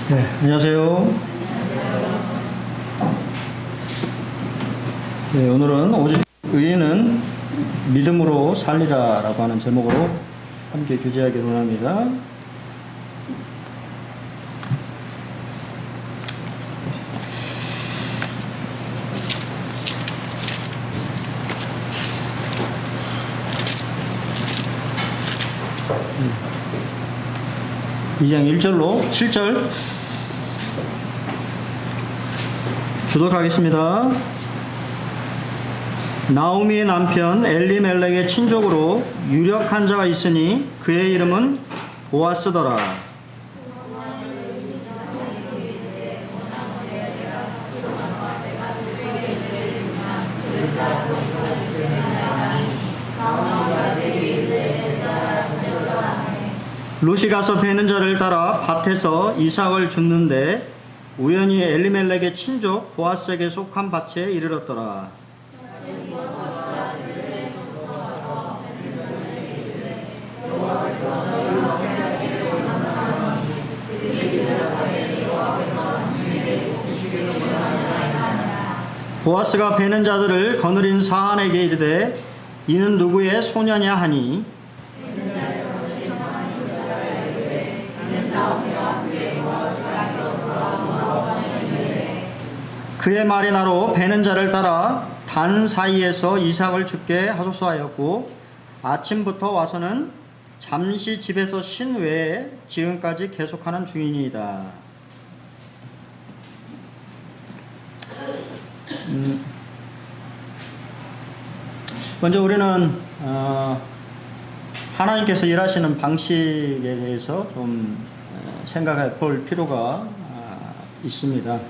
네, 안녕하세요. 네, 오늘은 오직 의인은 믿음으로 살리라라고 하는 제목으로 함께 교제하기로 합니다. 이 장 1절로 7절 교독하겠습니다. 나오미의 남편 엘리멜렉의 친족으로 유력한 자가 있으니 그의 이름은 보아스더라. 롯이 가서 베는 자를 따라 밭에서 이삭을 줍는데 우연히 엘리멜렉의 친족 보아스에게 속한 밭에 이르렀더라. 보아스가 베는 자들을 거느린 사안에게 이르되 이는 누구의 소녀냐 하니 그의 말이 나로 베는 자를 따라 단 사이에서 이삭을 죽게 하소서 하였고 아침부터 와서는 잠시 집에서 쉰 외에 지금까지 계속하는 중이니이다. 먼저 우리는 하나님께서 일하시는 방식에 대해서 좀 생각해 볼 필요가 있습니다.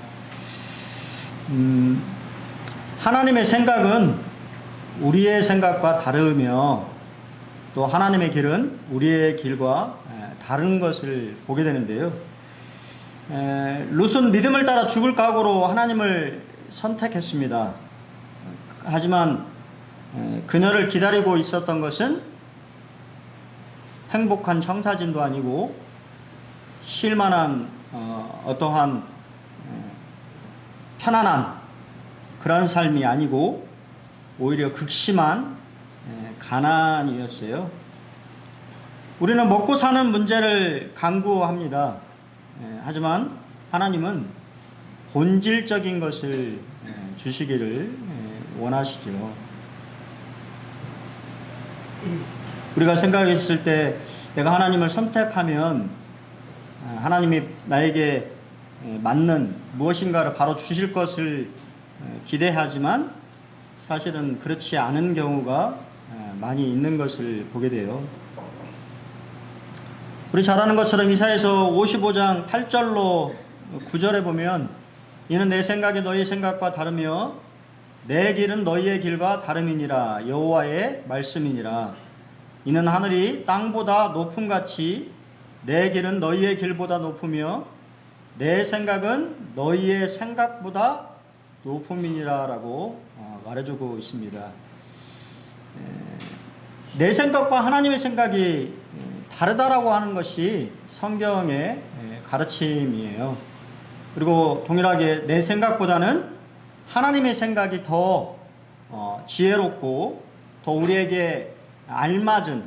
하나님의 생각은 우리의 생각과 다르며 또 하나님의 길은 우리의 길과 다른 것을 보게 되는데요. 롯은 믿음을 따라 죽을 각오로 하나님을 선택했습니다. 하지만 그녀를 기다리고 있었던 것은 행복한 청사진도 아니고 쉴만한 어떠한 편안한 그런 삶이 아니고 오히려 극심한 가난이었어요. 우리는 먹고 사는 문제를 강구합니다. 하지만 하나님은 본질적인 것을 주시기를 원하시죠. 우리가 생각했을 때 내가 하나님을 선택하면 하나님이 나에게 맞는 무엇인가를 바로 주실 것을 기대하지만 사실은 그렇지 않은 경우가 많이 있는 것을 보게 돼요. 우리 잘 아는 것처럼 이사야서 55장 8절로 9절에 보면 이는 내 생각이 너희 생각과 다르며 내 길은 너희의 길과 다름이니라 여호와의 말씀이니라. 이는 하늘이 땅보다 높음같이 내 길은 너희의 길보다 높으며 내 생각은 너희의 생각보다 높음이니라 라고 말해주고 있습니다. 내 생각과 하나님의 생각이 다르다라고 하는 것이 성경의 가르침이에요. 그리고 동일하게 내 생각보다는 하나님의 생각이 더 지혜롭고 더 우리에게 알맞은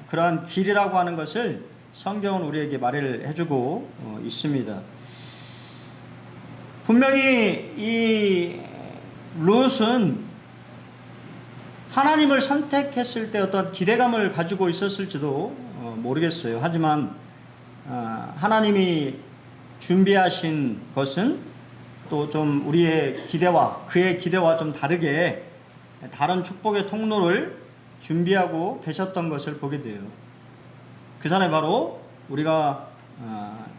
그러한 길이라고 하는 것을 성경은 우리에게 말을 해주고 있습니다. 분명히 이 롯은 하나님을 선택했을 때 어떤 기대감을 가지고 있었을지도 모르겠어요. 하지만 하나님이 준비하신 것은 또 좀 우리의 기대와 그의 기대와 좀 다르게 다른 축복의 통로를 준비하고 계셨던 것을 보게 돼요. 그 사람이 바로 우리가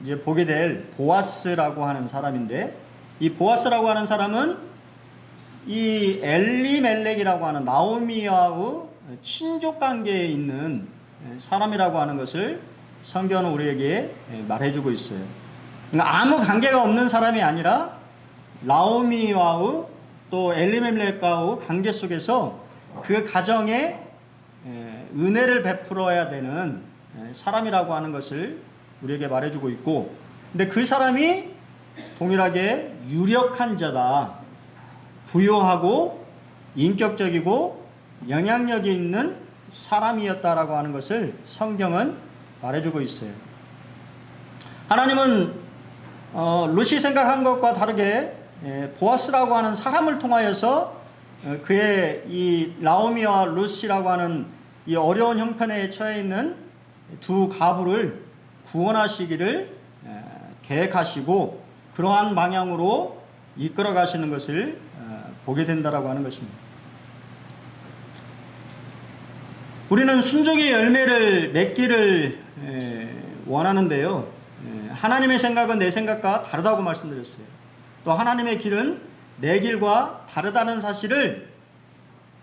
이제 보게 될 보아스라고 하는 사람인데 이 보아스라고 하는 사람은 이 엘리멜렉이라고 하는 나오미와의 친족 관계에 있는 사람이라고 하는 것을 성경은 우리에게 말해주고 있어요. 그러니까 아무 관계가 없는 사람이 아니라 나오미와의 또 엘리멜렉과의 관계 속에서 그 가정에 은혜를 베풀어야 되는 사람이라고 하는 것을 우리에게 말해주고 있고 근데 그 사람이 동일하게 유력한 자다. 부유하고 인격적이고 영향력이 있는 사람이었다라고 하는 것을 성경은 말해주고 있어요. 하나님은 룻이 생각한 것과 다르게 보아스라고 하는 사람을 통하여서 그의 이 나오미와 룻이라고 하는 이 어려운 형편에 처해 있는 두 가부를 구원하시기를 계획하시고 그러한 방향으로 이끌어 가시는 것을 보게 된다라고 하는 것입니다. 우리는 순종의 열매를 맺기를 원하는데요. 하나님의 생각은 내 생각과 다르다고 말씀드렸어요. 또 하나님의 길은 내 길과 다르다는 사실을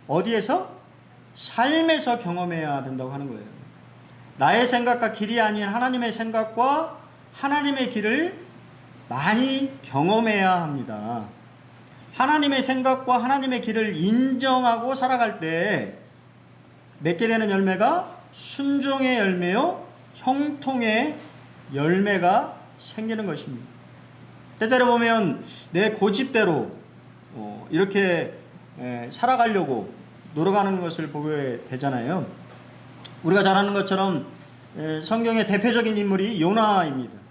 어디에서? 삶에서 경험해야 된다고 하는 거예요. 나의 생각과 길이 아닌 하나님의 생각과 하나님의 길을 많이 경험해야 합니다. 하나님의 생각과 하나님의 길을 인정하고 살아갈 때 맺게 되는 열매가 순종의 열매요, 형통의 열매가 생기는 것입니다. 때때로 보면 내 고집대로 이렇게 살아가려고 노력하는 것을 보게 되잖아요. 우리가 잘 아는 것처럼 성경의 대표적인 인물이 요나입니다.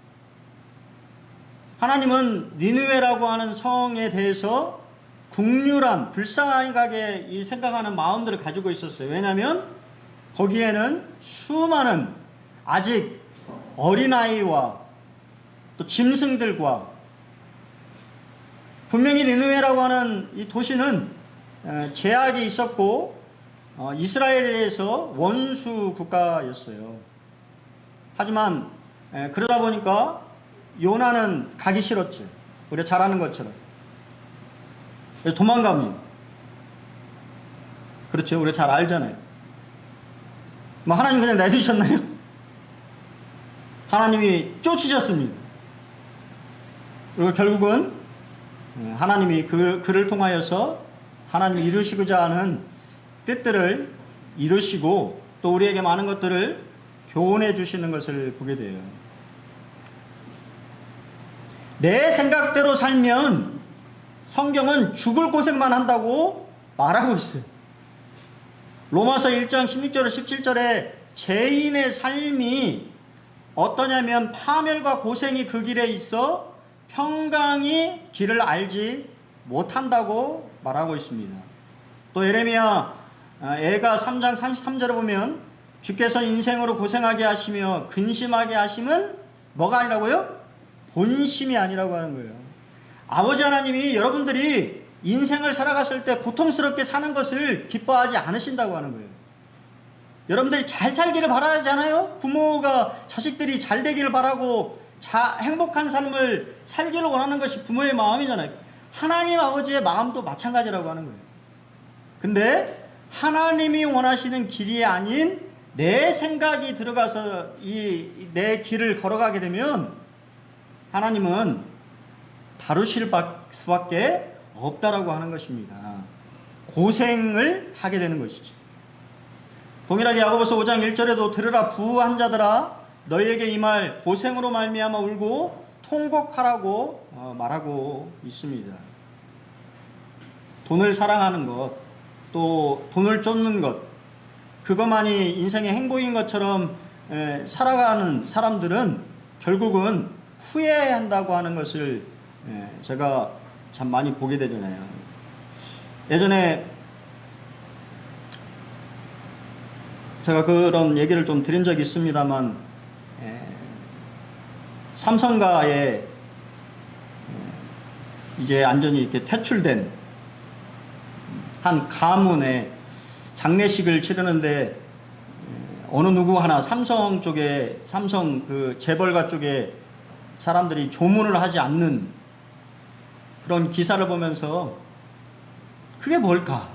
하나님은 니느웨라고 하는 성에 대해서 국률한 불쌍하게 생각하는 마음들을 가지고 있었어요. 왜냐하면 거기에는 수많은 아직 어린아이와 또 짐승들과 분명히 니느웨라고 하는 이 도시는 제약이 있었고 이스라엘에 대해서 원수 국가였어요. 하지만 그러다 보니까 요나는 가기 싫었죠. 우리가 잘 아는 것처럼 도망갑니다. 그렇죠. 우리가 잘 알잖아요. 뭐 하나님 그냥 내두셨나요? 하나님이 쫓으셨습니다. 그리고 결국은 하나님이 그를 통하여서 하나님이 이루시고자 하는 뜻들을 이루시고 또 우리에게 많은 것들을 교훈해 주시는 것을 보게 돼요. 내 생각대로 살면 성경은 죽을 고생만 한다고 말하고 있어요. 로마서 1장 16절 17절에 죄인의 삶이 어떠냐면 파멸과 고생이 그 길에 있어 평강이 길을 알지 못한다고 말하고 있습니다. 또 예레미야 애가 3장 33절에 보면 주께서 인생으로 고생하게 하시며 근심하게 하심은 뭐가 아니라고요? 본심이 아니라고 하는 거예요. 아버지 하나님이 여러분들이 인생을 살아갔을 때 고통스럽게 사는 것을 기뻐하지 않으신다고 하는 거예요. 여러분들이 잘 살기를 바라잖아요. 부모가 자식들이 잘 되기를 바라고 행복한 삶을 살기를 원하는 것이 부모의 마음이잖아요. 하나님 아버지의 마음도 마찬가지라고 하는 거예요. 근데 하나님이 원하시는 길이 아닌 내 생각이 들어가서 내 길을 걸어가게 되면 하나님은 다루실 수밖에 없다라고 하는 것입니다. 고생을 하게 되는 것이죠. 동일하게 야고보서 5장 1절에도 들으라 부한 자들아 너희에게 이 말 고생으로 말미암아 울고 통곡하라고 말하고 있습니다. 돈을 사랑하는 것, 또 돈을 쫓는 것, 그것만이 인생의 행복인 것처럼 살아가는 사람들은 결국은 후회한다고 하는 것을 제가 참 많이 보게 되잖아요. 예전에 제가 그런 얘기를 좀 드린 적이 있습니다만 삼성가에 이제 완전히 이렇게 퇴출된 한 가문에 장례식을 치르는데 어느 누구 하나 삼성 그 재벌가 쪽에 사람들이 조문을 하지 않는 그런 기사를 보면서 그게 뭘까?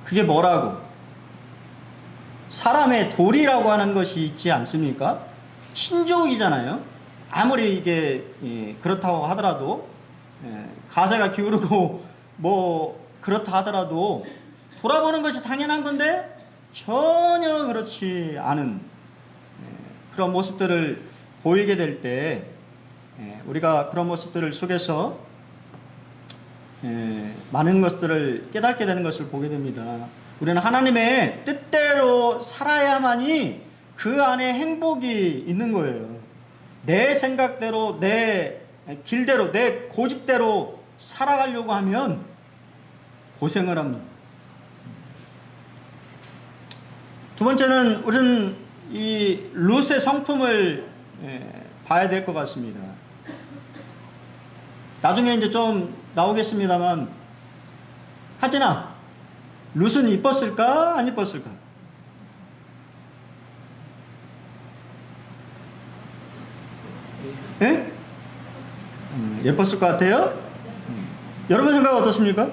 그게 뭐라고? 사람의 도리라고 하는 것이 있지 않습니까? 친족이잖아요. 아무리 이게 그렇다고 하더라도 가세가 기울고 뭐 그렇다 하더라도 돌아보는 것이 당연한 건데 전혀 그렇지 않은 그런 모습들을 보이게 될 때 우리가 그런 모습들을 속에서 많은 것들을 깨닫게 되는 것을 보게 됩니다. 우리는 하나님의 뜻대로 살아야만이 그 안에 행복이 있는 거예요. 내 생각대로, 내 길대로, 내 고집대로 살아가려고 하면 고생을 합니다. 두 번째는 우리는 이 룻의 성품을 봐야 될 것 같습니다. 나중에 이제 좀 나오겠습니다만, 하진아, 룻은 이뻤을까? 안 이뻤을까? 예? 예뻤을 것 같아요? 여러분 생각 어떻습니까?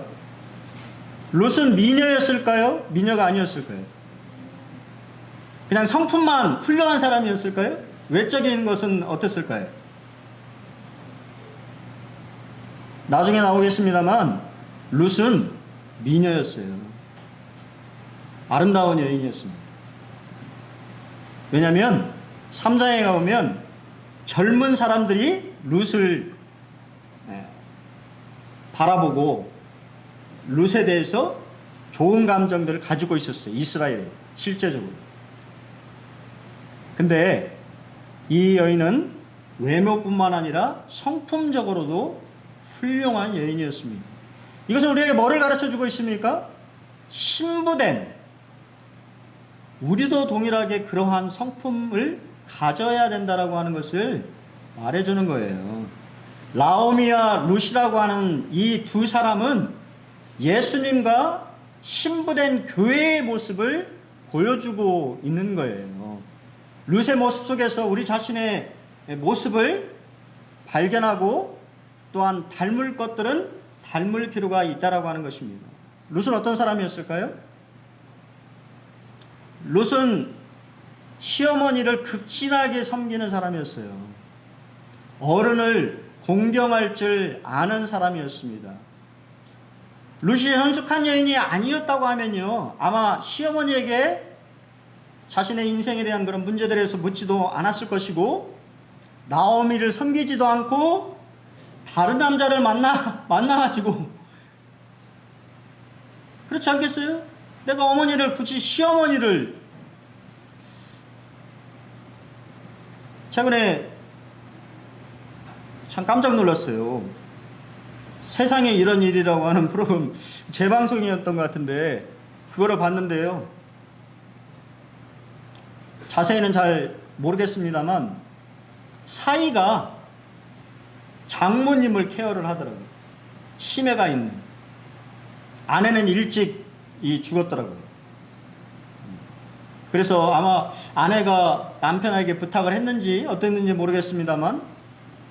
룻은 미녀였을까요? 미녀가 아니었을까요? 그냥 성품만 훌륭한 사람이었을까요? 외적인 것은 어땠을까요? 나중에 나오겠습니다만 룻은 미녀였어요. 아름다운 여인이었습니다. 왜냐하면 3장에 가보면 젊은 사람들이 룻을 바라보고 룻에 대해서 좋은 감정들을 가지고 있었어요. 이스라엘에 실제적으로. 근데 이 여인은 외모뿐만 아니라 성품적으로도 훌륭한 여인이었습니다. 이것은 우리에게 뭐를 가르쳐주고 있습니까? 신부된, 우리도 동일하게 그러한 성품을 가져야 된다라고 하는 것을 말해주는 거예요. 나오미와 룻이라고 하는 이 두 사람은 예수님과 신부된 교회의 모습을 보여주고 있는 거예요. 룻의 모습 속에서 우리 자신의 모습을 발견하고 또한 닮을 것들은 닮을 필요가 있다라고 하는 것입니다. 룻은 어떤 사람이었을까요? 룻은 시어머니를 극진하게 섬기는 사람이었어요. 어른을 공경할 줄 아는 사람이었습니다. 룻이 현숙한 여인이 아니었다고 하면요, 아마 시어머니에게 자신의 인생에 대한 그런 문제들에 대해서 묻지도 않았을 것이고, 나오미를 섬기지도 않고 다른 남자를 만나가지고, 그렇지 않겠어요? 내가 어머니를, 굳이 시어머니를, 최근에 참 깜짝 놀랐어요. 세상에 이런 일이라고 하는 프로그램 재방송이었던 것 같은데 그거를 봤는데요, 자세히는 잘 모르겠습니다만 사위가 장모님을 케어를 하더라고요. 치매가 있는. 아내는 일찍 죽었더라고요. 그래서 아마 아내가 남편에게 부탁을 했는지 어땠는지 모르겠습니다만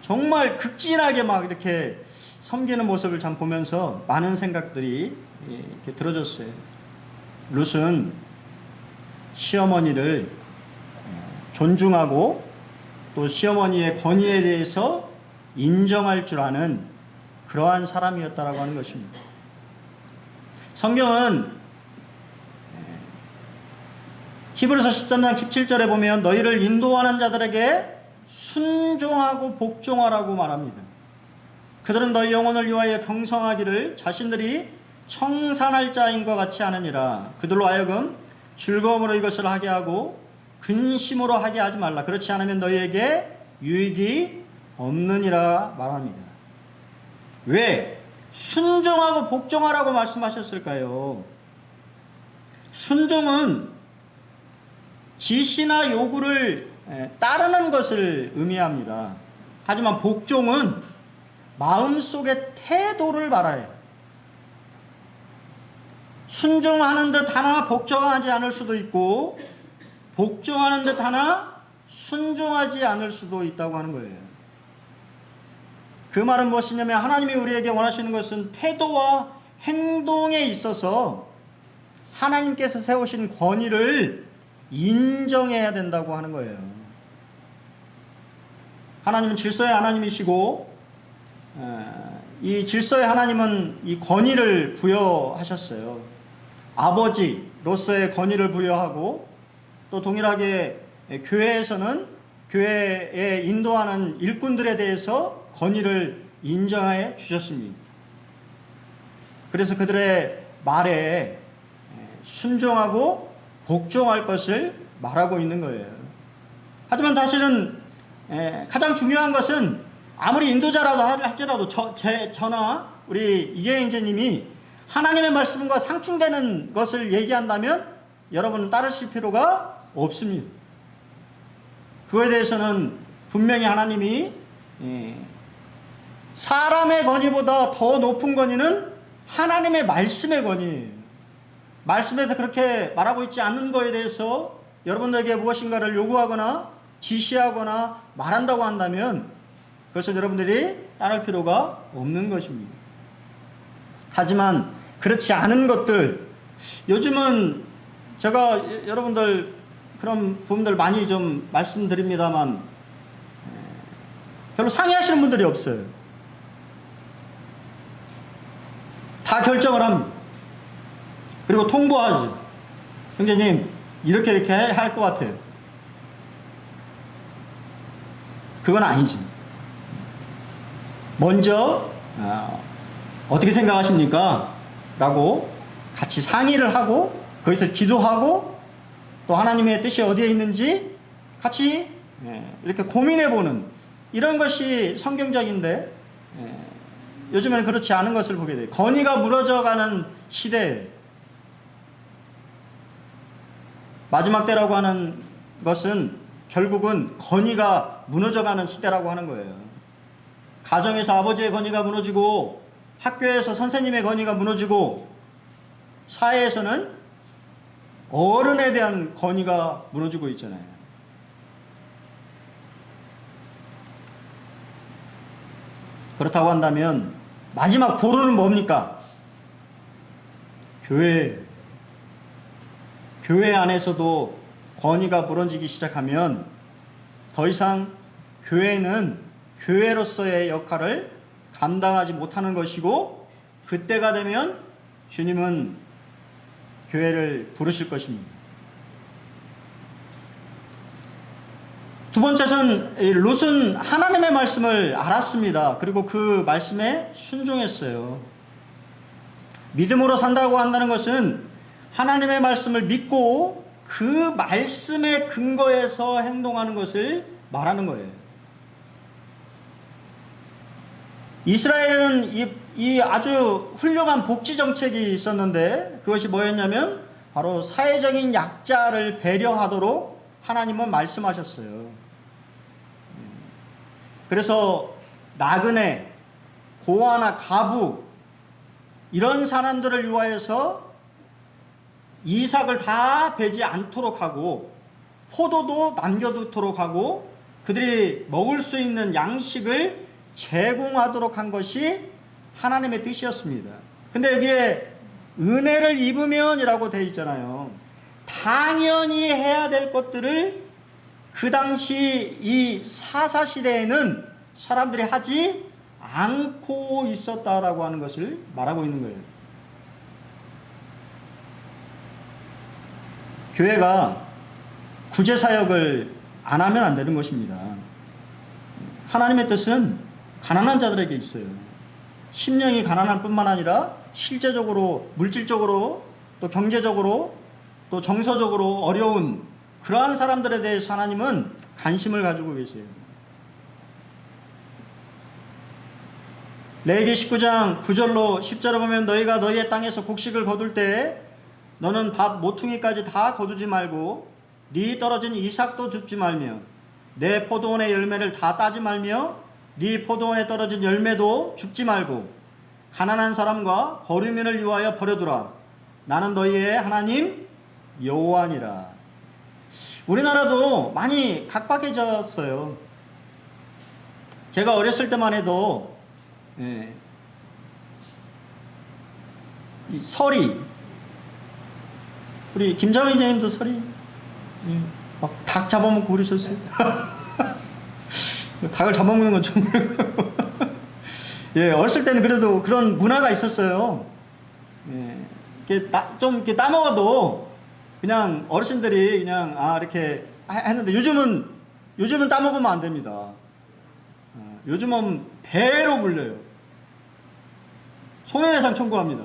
정말 극진하게 막 이렇게 섬기는 모습을 참 보면서 많은 생각들이 이렇게 들어졌어요. 룻은 시어머니를 존중하고 또 시어머니의 권위에 대해서 인정할 줄 아는 그러한 사람이었다라고 하는 것입니다. 성경은 히브리서 13장 17절에 보면 너희를 인도하는 자들에게 순종하고 복종하라고 말합니다. 그들은 너희 영혼을 위하여 경성하기를 자신들이 청산할 자인 것 같이 하느니라. 그들로 하여금 즐거움으로 이것을 하게 하고 근심으로 하게 하지 말라. 그렇지 않으면 너희에게 유익이 없느니라 말합니다. 왜 순종하고 복종하라고 말씀하셨을까요? 순종은 지시나 요구를 따르는 것을 의미합니다. 하지만 복종은 마음속의 태도를 말해요. 순종하는 듯 하나 복종하지 않을 수도 있고, 복종하는 듯 하나 순종하지 않을 수도 있다고 하는 거예요. 그 말은 무엇이냐면 하나님이 우리에게 원하시는 것은 태도와 행동에 있어서 하나님께서 세우신 권위를 인정해야 된다고 하는 거예요. 하나님은 질서의 하나님이시고 이 질서의 하나님은 이 권위를 부여하셨어요. 아버지로서의 권위를 부여하고 또 동일하게 교회에서는 교회에 인도하는 일꾼들에 대해서 건의를 인정해 주셨습니다. 그래서 그들의 말에 순종하고 복종할 것을 말하고 있는 거예요. 하지만 사실은 가장 중요한 것은 아무리 인도자라도 할지라도 저나 우리 이계행제님이 하나님의 말씀과 상충되는 것을 얘기한다면 여러분은 따르실 필요가 없습니다. 그거에 대해서는 분명히 하나님이 사람의 권위보다 더 높은 권위는 하나님의 말씀의 권위예요. 말씀에서 그렇게 말하고 있지 않는 거에 대해서 여러분들에게 무엇인가를 요구하거나 지시하거나 말한다고 한다면 그것은 여러분들이 따를 필요가 없는 것입니다. 하지만 그렇지 않은 것들, 요즘은 제가 여러분들 그런 부분들 많이 좀 말씀드립니다만 별로 상의하시는 분들이 없어요. 다 결정을 합니다. 그리고 통보하죠. 형제님 이렇게 할 것 같아요. 그건 아니지. 먼저 어떻게 생각하십니까? 라고 같이 상의를 하고 거기서 기도하고 또 하나님의 뜻이 어디에 있는지 같이 이렇게 고민해보는 이런 것이 성경적인데 요즘에는 그렇지 않은 것을 보게 돼요. 건의가 무너져가는 시대에 마지막 때라고 하는 것은 결국은 건의가 무너져가는 시대라고 하는 거예요. 가정에서 아버지의 건의가 무너지고 학교에서 선생님의 건의가 무너지고 사회에서는 어른에 대한 건의가 무너지고 있잖아요. 그렇다고 한다면 마지막 보루는 뭡니까? 교회 안에서도 권위가 무너지기 시작하면 더 이상 교회는 교회로서의 역할을 감당하지 못하는 것이고 그때가 되면 주님은 교회를 부르실 것입니다. 두 번째는 롯은 하나님의 말씀을 알았습니다. 그리고 그 말씀에 순종했어요. 믿음으로 산다고 한다는 것은 하나님의 말씀을 믿고 그 말씀의 근거에서 행동하는 것을 말하는 거예요. 이스라엘은 이 아주 훌륭한 복지 정책이 있었는데 그것이 뭐였냐면 바로 사회적인 약자를 배려하도록 하나님은 말씀하셨어요. 그래서 나그네, 고아나 가부 이런 사람들을 위하여서 이삭을 다 베지 않도록 하고 포도도 남겨두도록 하고 그들이 먹을 수 있는 양식을 제공하도록 한 것이 하나님의 뜻이었습니다. 근데 여기에 은혜를 입으면이라고 되어 있잖아요. 당연히 해야 될 것들을 그 당시 이 사사시대에는 사람들이 하지 않고 있었다라고 하는 것을 말하고 있는 거예요. 교회가 구제사역을 안 하면 안 되는 것입니다. 하나님의 뜻은 가난한 자들에게 있어요. 심령이 가난할 뿐만 아니라 실제적으로, 물질적으로, 또 경제적으로, 또 정서적으로 어려운 그러한 사람들에 대해서 하나님은 관심을 가지고 계세요. 레위기 19장 9절로 10절을 보면 너희가 너희의 땅에서 곡식을 거둘 때에 너는 밥 모퉁이까지 다 거두지 말고 네 떨어진 이삭도 줍지 말며 내 포도원의 열매를 다 따지 말며 네 포도원에 떨어진 열매도 줍지 말고 가난한 사람과 거류민을 위하여 버려두라. 나는 너희의 하나님 여호와니라. 우리나라도 많이 각박해졌어요. 제가 어렸을 때만 해도 이 설이 우리 김장희 님도 설이 막 닭 잡아먹고 그러셨어요. 닭을 잡아먹는 건 좀 예, 어렸을 때는 그래도 그런 문화가 있었어요. 예, 좀 이렇게 따먹어도 그냥 어르신들이 그냥 이렇게 했는데 요즘은 요즘은 따먹으면 안 됩니다. 요즘은 배로 불려요. 손해배상 청구합니다.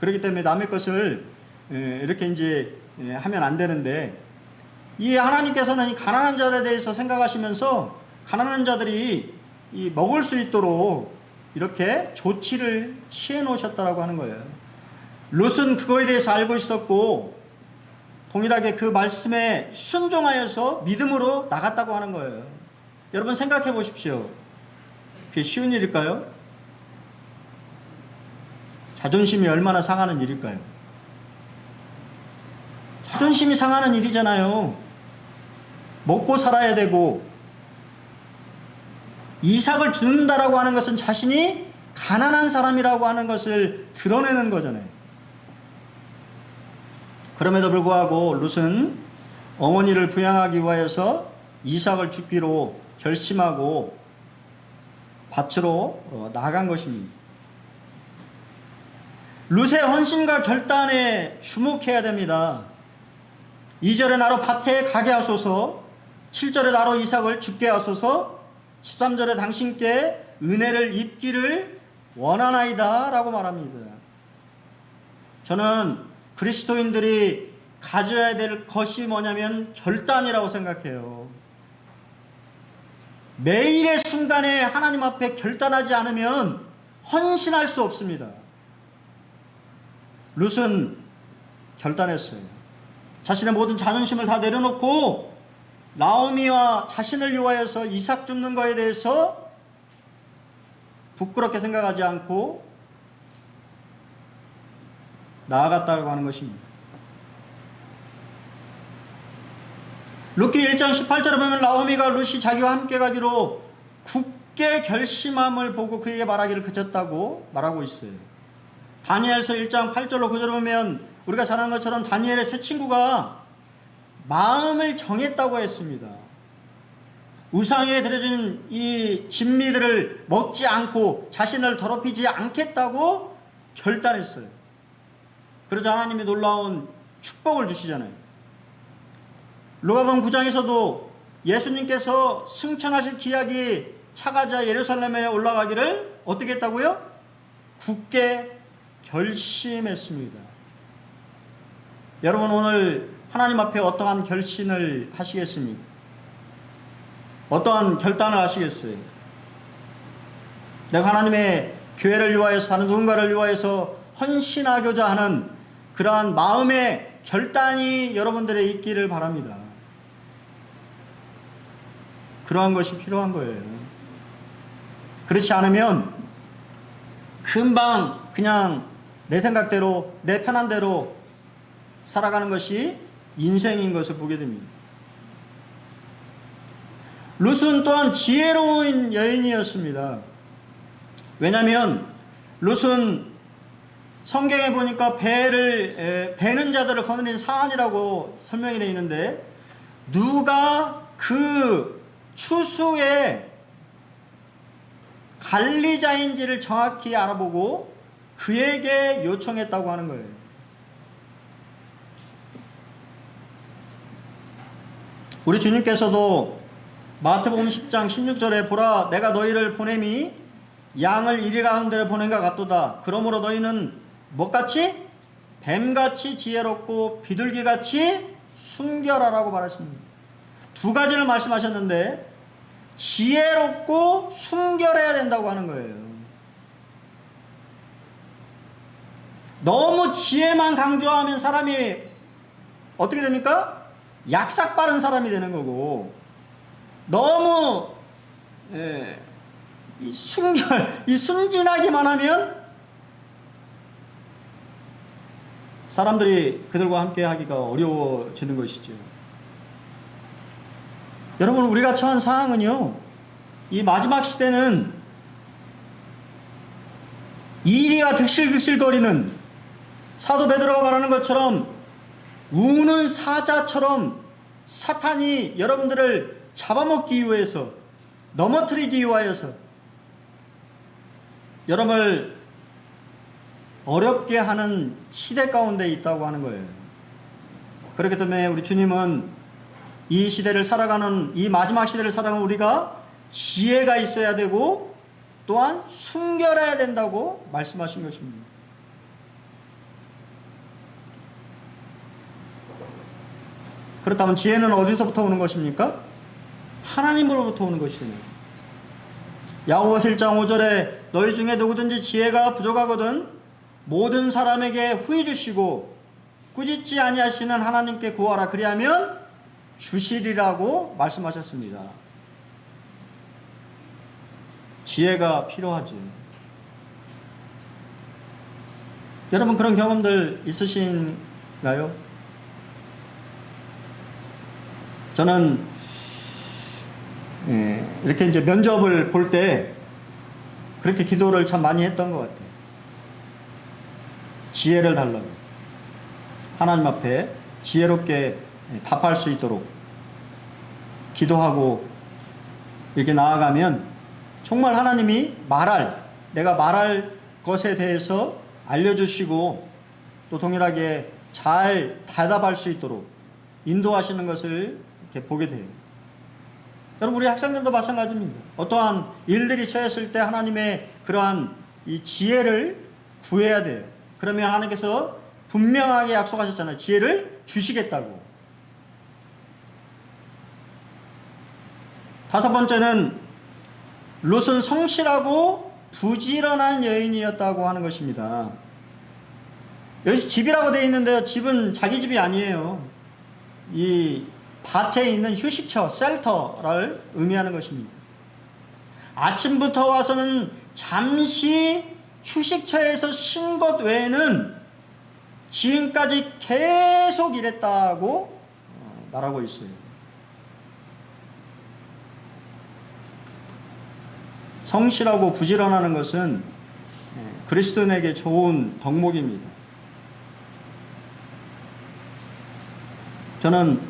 그렇기 때문에 남의 것을 이렇게 이제 하면 안 되는데, 이 하나님께서는 이 가난한 자들에 대해서 생각하시면서 가난한 자들이 이 먹을 수 있도록 이렇게 조치를 취해 놓으셨다라고 하는 거예요. 롯은 그거에 대해서 알고 있었고 동일하게 그 말씀에 순종하여서 믿음으로 나갔다고 하는 거예요. 여러분 생각해 보십시오. 그게 쉬운 일일까요? 자존심이 얼마나 상하는 일일까요? 자존심이 상하는 일이잖아요. 먹고 살아야 되고, 이삭을 죽는다라고 하는 것은 자신이 가난한 사람이라고 하는 것을 드러내는 거잖아요. 그럼에도 불구하고 롯은 어머니를 부양하기 위하여서 이삭을 죽기로 결심하고 밭으로 나간 것입니다. 롯의 헌신과 결단에 주목해야 됩니다. 2절에 나로 밭에 가게 하소서, 7절에 나로 이삭을 죽게 하소서, 13절에 당신께 은혜를 입기를 원하나이다 라고 말합니다. 저는 그리스도인들이 가져야 될 것이 뭐냐면 결단이라고 생각해요. 매일의 순간에 하나님 앞에 결단하지 않으면 헌신할 수 없습니다. 롯은 결단했어요. 자신의 모든 자존심을 다 내려놓고 나오미와 자신을 위하여서 이삭 줍는 것에 대해서 부끄럽게 생각하지 않고 나아갔다고 하는 것입니다. 룻기 1장 18절에 보면 나오미가 룻이 자기와 함께 가기로 굳게 결심함을 보고 그에게 말하기를 그쳤다고 말하고 있어요. 다니엘서 1장 8절로 9절에 보면 우리가 잘 아는 것처럼 다니엘의 세 친구가 마음을 정했다고 했습니다. 우상에 드려진 이 진미들을 먹지 않고 자신을 더럽히지 않겠다고 결단했어요. 그러자 하나님이 놀라운 축복을 주시잖아요. 누가복음 9장에서도 예수님께서 승천하실 기약이 차가자 예루살렘에 올라가기를 어떻게 했다고요? 굳게 결심했습니다. 여러분 오늘 하나님 앞에 어떠한 결심을 하시겠습니까? 어떠한 결단을 하시겠어요? 내가 하나님의 교회를 위하여서 사는 누군가를 위하여서 헌신하고자 하는 그러한 마음의 결단이 여러분들의 있기를 바랍니다. 그러한 것이 필요한 거예요. 그렇지 않으면 금방 그냥 내 생각대로 내 편한 대로 살아가는 것이 인생인 것을 보게 됩니다. 룻은 또한 지혜로운 여인이었습니다. 왜냐하면 룻은 성경에 보니까 베는 자들을 거느린 사안이라고 설명이 되어 있는데, 누가 그 추수의 관리자인지를 정확히 알아보고 그에게 요청했다고 하는 거예요. 우리 주님께서도 마태복음 10장 16절에 보라 내가 너희를 보냄이 양을 이리 가운데를 보낸과 같도다. 그러므로 너희는 뭐같이? 뱀같이 지혜롭고 비둘기같이 순결하라고 말했습니다. 두 가지를 말씀하셨는데 지혜롭고 순결해야 된다고 하는 거예요. 너무 지혜만 강조하면 사람이 어떻게 됩니까? 약삭 빠른 사람이 되는 거고, 너무 이 순진하기만 하면 사람들이 그들과 함께 하기가 어려워지는 것이죠. 여러분 우리가 처한 상황은요, 이 마지막 시대는 이리가 득실득실거리는 사도 베드로가 말하는 것처럼 우는 사자처럼 사탄이 여러분들을 잡아먹기 위해서, 넘어뜨리기 위하여서 여러분을 어렵게 하는 시대 가운데 있다고 하는 거예요. 그렇기 때문에 우리 주님은 이 시대를 살아가는, 이 마지막 시대를 살아가는 우리가 지혜가 있어야 되고 또한 순결해야 된다고 말씀하신 것입니다. 그렇다면 지혜는 어디서부터 오는 것입니까? 하나님으로부터 오는 것이잖아요. 야고보서 1장 5절에 너희 중에 누구든지 지혜가 부족하거든 모든 사람에게 후히 주시고 꾸짖지 아니하시는 하나님께 구하라 그리하면 주시리라고 말씀하셨습니다. 지혜가 필요하지. 여러분 그런 경험들 있으신가요? 저는 이렇게 이제 면접을 볼 때 그렇게 기도를 참 많이 했던 것 같아요. 지혜를 달라고. 하나님 앞에 지혜롭게 답할 수 있도록 기도하고 이렇게 나아가면 정말 하나님이 내가 말할 것에 대해서 알려주시고 또 동일하게 잘 대답할 수 있도록 인도하시는 것을 이렇게 보게 돼요. 여러분 우리 학생들도 마찬가지입니다. 어떠한 일들이 처했을 때 하나님의 그러한 이 지혜를 구해야 돼요. 그러면 하나님께서 분명하게 약속하셨잖아요. 지혜를 주시겠다고. 다섯 번째는 롯은 성실하고 부지런한 여인이었다고 하는 것입니다. 여기 집이라고 되어 있는데요. 집은 자기 집이 아니에요. 이 밭에 있는 휴식처, 셀터를 의미하는 것입니다. 아침부터 와서는 잠시 휴식처에서 쉰 것 외에는 지금까지 계속 일했다고 말하고 있어요. 성실하고 부지런하는 것은 그리스도인에게 좋은 덕목입니다. 저는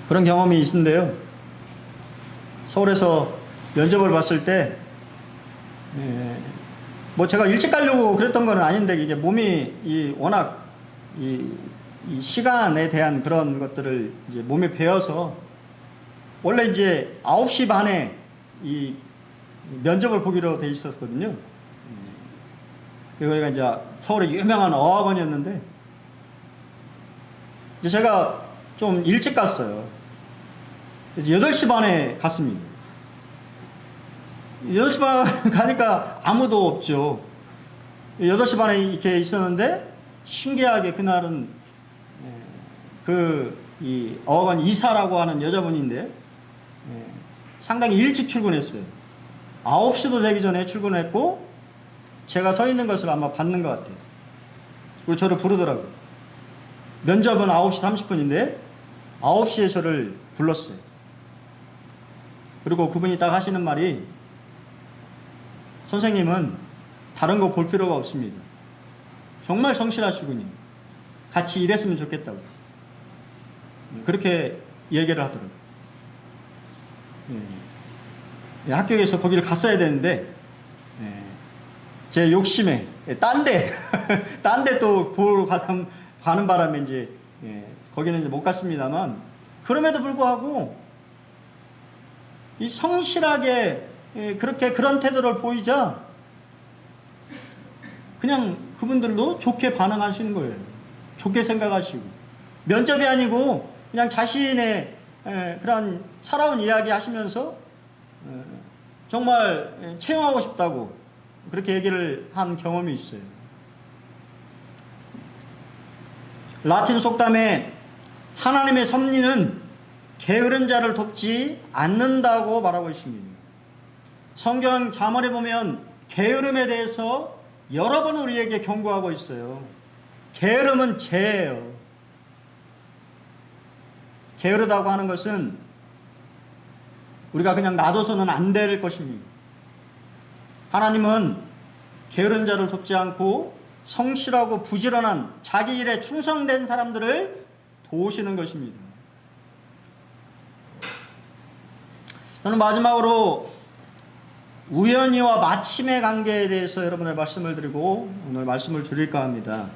그런 경험이 있는데요. 서울에서 면접을 봤을 때, 뭐 제가 일찍 가려고 그랬던 건 아닌데, 이게 몸이 워낙 이 시간에 대한 그런 것들을 이제 몸에 배어서, 원래 이제 9시 반에 이 면접을 보기로 돼 있었거든요. 여기가 이제 서울의 유명한 어학원이었는데, 이제 제가 좀 일찍 갔어요. 8시 반에 갔습니다. 8시 반 가니까 아무도 없죠. 8시 반에 이렇게 있었는데, 신기하게 그날은 이 어학원 이사라고 하는 여자분인데, 상당히 일찍 출근했어요. 9시도 되기 전에 출근했고, 제가 서 있는 것을 아마 봤는 것 같아요. 그리고 저를 부르더라고요. 면접은 9시 30분인데 9시에 저를 불렀어요. 그리고 그분이 딱 하시는 말이, 선생님은 다른 거 볼 필요가 없습니다. 정말 성실하시군요. 같이 일했으면 좋겠다고. 그렇게 얘기를 하더라고요. 학교에서 거기를 갔어야 되는데, 제 욕심에, 딴 데 또 보러 가는 바람에 이제, 거기는 이제 못 갔습니다만, 그럼에도 불구하고, 이 성실하게, 그런 태도를 보이자, 그냥 그분들도 좋게 반응하시는 거예요. 좋게 생각하시고. 면접이 아니고, 그냥 자신의 그런 살아온 이야기 하시면서, 정말 채용하고 싶다고, 그렇게 얘기를 한 경험이 있어요. 라틴 속담에 하나님의 섭리는 게으른 자를 돕지 않는다고 말하고 있습니다. 성경 잠언에 보면 게으름에 대해서 여러 번 우리에게 경고하고 있어요. 게으름은 죄예요. 게으르다고 하는 것은 우리가 그냥 놔둬서는 안 될 것입니다. 하나님은 게으른 자를 돕지 않고 성실하고 부지런한 자기 일에 충성된 사람들을 도우시는 것입니다. 저는 마지막으로 우연히와 마침의 관계에 대해서 여러분의 말씀을 드리고 오늘 말씀을 줄일까 합니다.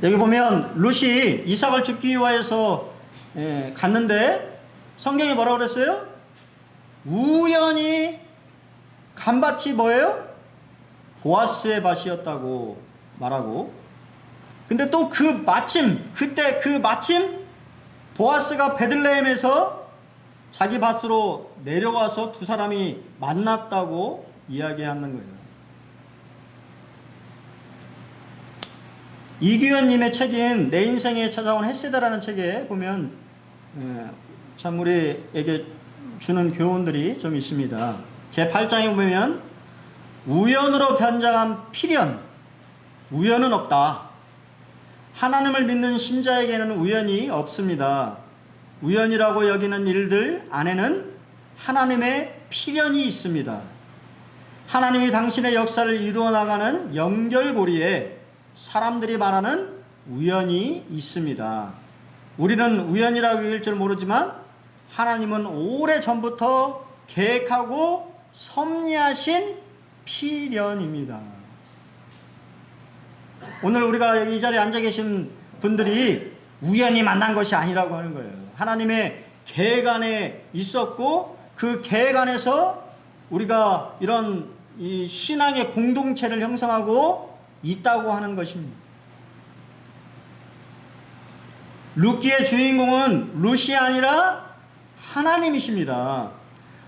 여기 보면 룻이 이삭을 죽기 위하여서 갔는데 성경이 뭐라고 그랬어요? 우연히 간 밭이 뭐예요? 보아스의 밭이었다고 말하고, 근데 또 그때 마침 보아스가 베들레헴에서 자기 밭으로 내려와서 두 사람이 만났다고 이야기하는 거예요. 이규현님의 책인 내 인생에 찾아온 햇세다라는 책에 보면 참 우리에게 주는 교훈들이 좀 있습니다. 제 8장에 보면 우연으로 변장한 필연, 우연은 없다. 하나님을 믿는 신자에게는 우연이 없습니다. 우연이라고 여기는 일들 안에는 하나님의 필연이 있습니다. 하나님이 당신의 역사를 이루어 나가는 연결고리에 사람들이 말하는 우연이 있습니다. 우리는 우연이라고 여길 줄 모르지만 하나님은 오래전부터 계획하고 섭리하신 필연입니다. 오늘 우리가 이 자리에 앉아 계신 분들이 우연히 만난 것이 아니라고 하는 거예요. 하나님의 계획 안에 있었고 그 계획 안에서 우리가 이런 이 신앙의 공동체를 형성하고 있다고 하는 것입니다. 룻기의 주인공은 룻이 아니라 하나님이십니다.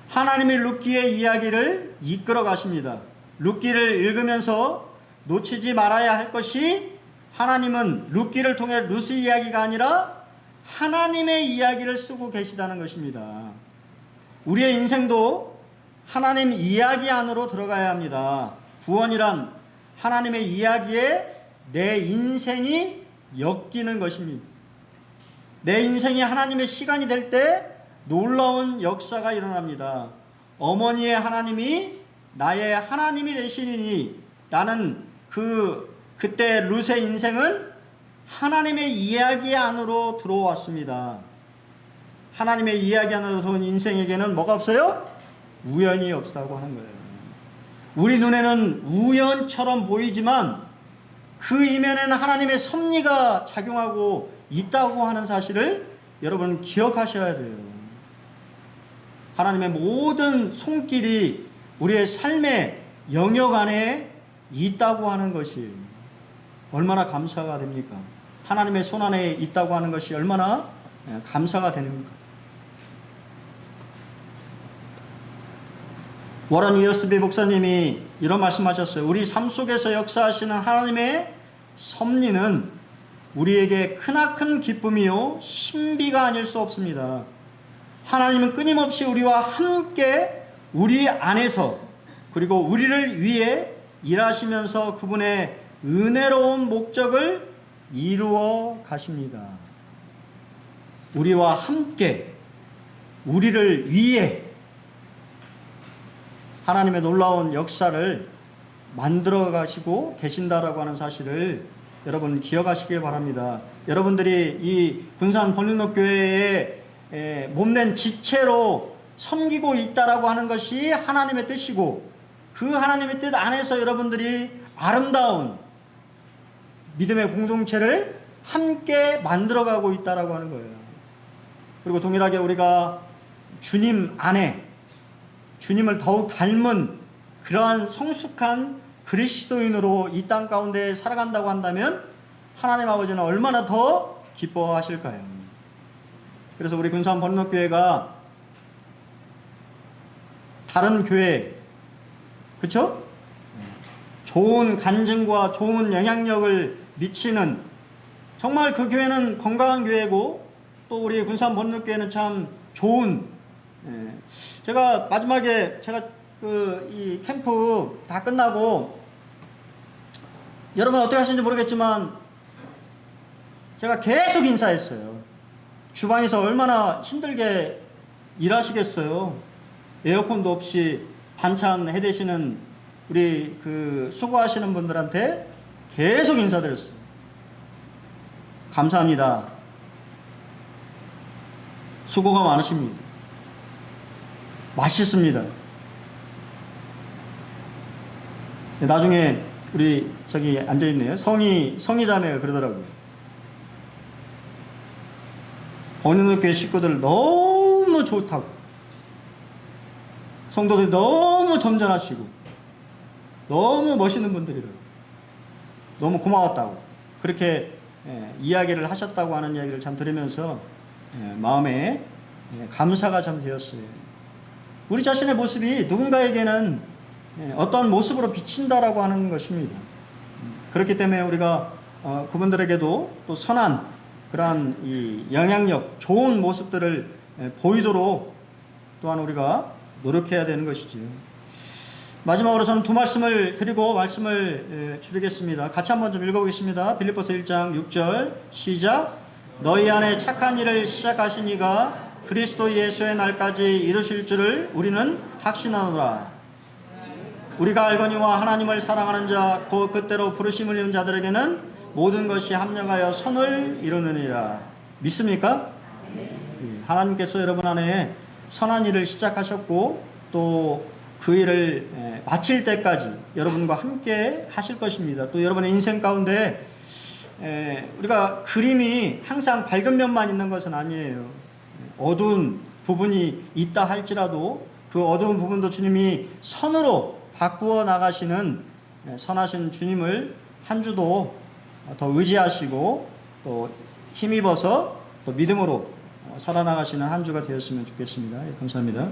하나님이 룻기의 이야기를 이끌어 가십니다. 룻기를 읽으면서 놓치지 말아야 할 것이 하나님은 룻기를 통해 룻의 이야기가 아니라 하나님의 이야기를 쓰고 계시다는 것입니다. 우리의 인생도 하나님 이야기 안으로 들어가야 합니다. 구원이란 하나님의 이야기에 내 인생이 엮이는 것입니다. 내 인생이 하나님의 시간이 될 때 놀라운 역사가 일어납니다. 어머니의 하나님이 나의 하나님이 되시니 라는 그때 룻의 인생은 하나님의 이야기 안으로 들어왔습니다. 하나님의 이야기 안으로 들어온 인생에게는 뭐가 없어요? 우연이 없다고 하는 거예요. 우리 눈에는 우연처럼 보이지만 그 이면에는 하나님의 섭리가 작용하고 있다고 하는 사실을 여러분 기억하셔야 돼요. 하나님의 모든 손길이 우리의 삶의 영역 안에 있다고 하는 것이 얼마나 감사가 됩니까? 하나님의 손 안에 있다고 하는 것이 얼마나 감사가 됩니까? 워런 위어스비 목사님이 이런 말씀하셨어요. 우리 삶 속에서 역사하시는 하나님의 섭리는 우리에게 크나큰 기쁨이요 신비가 아닐 수 없습니다. 하나님은 끊임없이 우리와 함께 우리 안에서 그리고 우리를 위해 일하시면서 그분의 은혜로운 목적을 이루어 가십니다. 우리와 함께 우리를 위해 하나님의 놀라운 역사를 만들어 가시고 계신다라고 하는 사실을 여러분 기억하시길 바랍니다. 여러분들이 이 군산 번능록교회에 몸낸 지체로 섬기고 있다라고 하는 것이 하나님의 뜻이고 그 하나님의 뜻 안에서 여러분들이 아름다운 믿음의 공동체를 함께 만들어가고 있다라고 하는 거예요. 그리고 동일하게 우리가 주님 안에 주님을 더욱 닮은 그러한 성숙한 그리스도인으로 이 땅 가운데 살아간다고 한다면 하나님 아버지는 얼마나 더 기뻐하실까요? 그래서 우리 군산 번능교회가 다른 교회, 그렇죠? 좋은 간증과 좋은 영향력을 미치는 정말 그 교회는 건강한 교회고 또 우리 군산 번능교회는 참 좋은 제가 마지막에 이 캠프 다 끝나고 여러분 어떻게 하시는지 모르겠지만 제가 계속 인사했어요. 주방에서 얼마나 힘들게 일하시겠어요. 에어컨도 없이 반찬 해대시는 우리 수고하시는 분들한테 계속 인사드렸어요. 감사합니다. 수고가 많으십니다. 맛있습니다. 나중에 우리 저기 앉아있네요. 성희자매가 그러더라고요. 본인의 교회 식구들 너무 좋다고, 성도들이 너무 점잖하시고 너무 멋있는 분들이라고, 너무 고마웠다고 그렇게 이야기를 하셨다고 하는 이야기를 참 들으면서 마음에 감사가 참 되었어요. 우리 자신의 모습이 누군가에게는 어떤 모습으로 비친다라고 하는 것입니다. 그렇기 때문에 우리가 그분들에게도 또 선한 그러한 이 영향력, 좋은 모습들을 보이도록 또한 우리가 노력해야 되는 것이지요. 마지막으로 저는 두 말씀을 드리고 말씀을 줄이겠습니다. 같이 한번 좀 읽어보겠습니다. 빌립보서 1장 6절 시작. 너희 안에 착한 일을 시작하신 이가 그리스도 예수의 날까지 이루실 줄을 우리는 확신하노라. 우리가 알거니와 하나님을 사랑하는 자 곧 그때로 부르심을 입은 자들에게는 모든 것이 합력하여 선을 이루느니라. 믿습니까? 하나님께서 여러분 안에 선한 일을 시작하셨고 또 그 일을 마칠 때까지 여러분과 함께 하실 것입니다. 또 여러분의 인생 가운데 우리가 그림이 항상 밝은 면만 있는 것은 아니에요. 어두운 부분이 있다 할지라도 그 어두운 부분도 주님이 선으로 바꾸어 나가시는 선하신 주님을 한 주도 더 의지하시고 또 힘입어서 또 믿음으로 살아나가시는 한 주가 되었으면 좋겠습니다. 감사합니다.